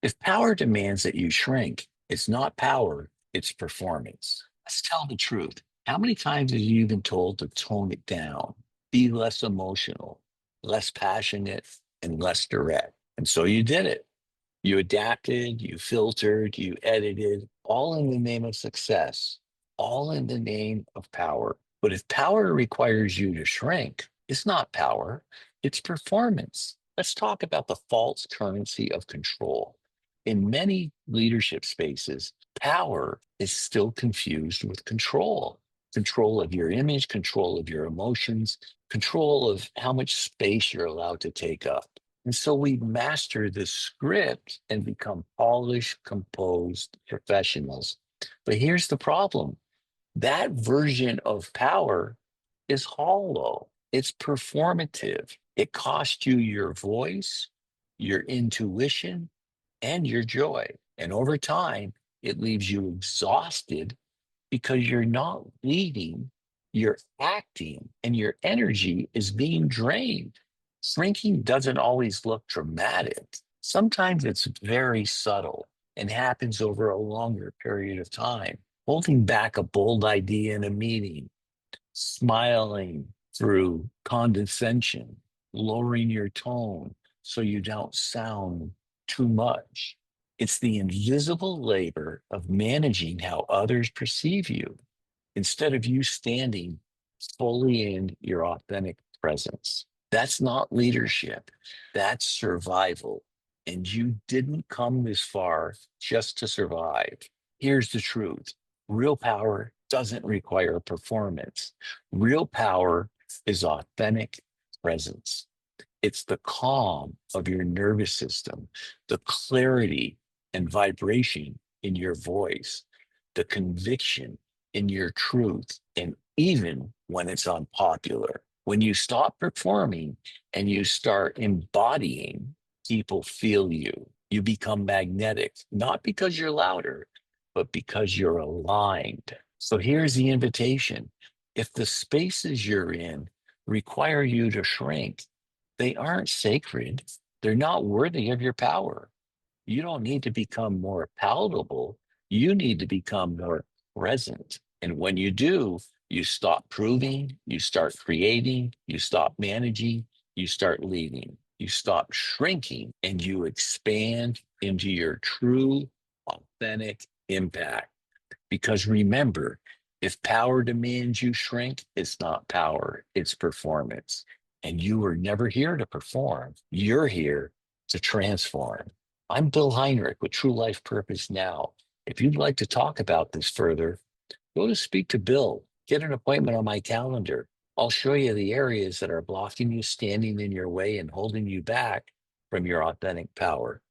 If power demands that you shrink, it's not power, it's performance. Let's tell the truth. How many times have you been told to tone it down, be less emotional, less passionate, and less direct? And so you did it. You adapted, you filtered, you edited, all in the name of success, all in the name of power. But if power requires you to shrink, it's not power, it's performance. Let's talk about the false currency of control. In many leadership spaces, power is still confused with control. Control of your image, control of your emotions, control of how much space you're allowed to take up. And so we master the script and become polished, composed professionals. But here's the problem, that version of power is hollow, it's performative. It costs you your voice, your intuition, and your joy. And over time, it leaves you exhausted because you're not leading, you're acting, and your energy is being drained. Shrinking doesn't always look dramatic. Sometimes it's very subtle and happens over a longer period of time. Holding back a bold idea in a meeting, smiling through condescension, lowering your tone so you don't sound too much. It's the invisible labor of managing how others perceive you instead of you standing fully in your authentic presence. That's not leadership, that's survival. And you didn't come this far just to survive. Here's the truth, real power doesn't require performance, real power is authentic presence. It's the calm of your nervous system, the clarity and vibration in your voice, the conviction in your truth, and even when it's unpopular. When you stop performing and you start embodying, people feel you. You become magnetic, not because you're louder, but because you're aligned. So here's the invitation. If the spaces you're in require you to shrink, they aren't sacred. They're not worthy of your power. You don't need to become more palatable. You need to become more present. And when you do, you stop proving, you start creating, you stop managing, you start leading, you stop shrinking, and you expand into your true, authentic impact. Because remember, if power demands you shrink, it's not power, it's performance. And you were never here to perform. You're here to transform. I'm Bill Heinrich with True Life Purpose Now. If you'd like to talk about this further, go to Speak to Bill, get an appointment on my calendar. I'll show you the areas that are blocking you, standing in your way, and holding you back from your authentic power.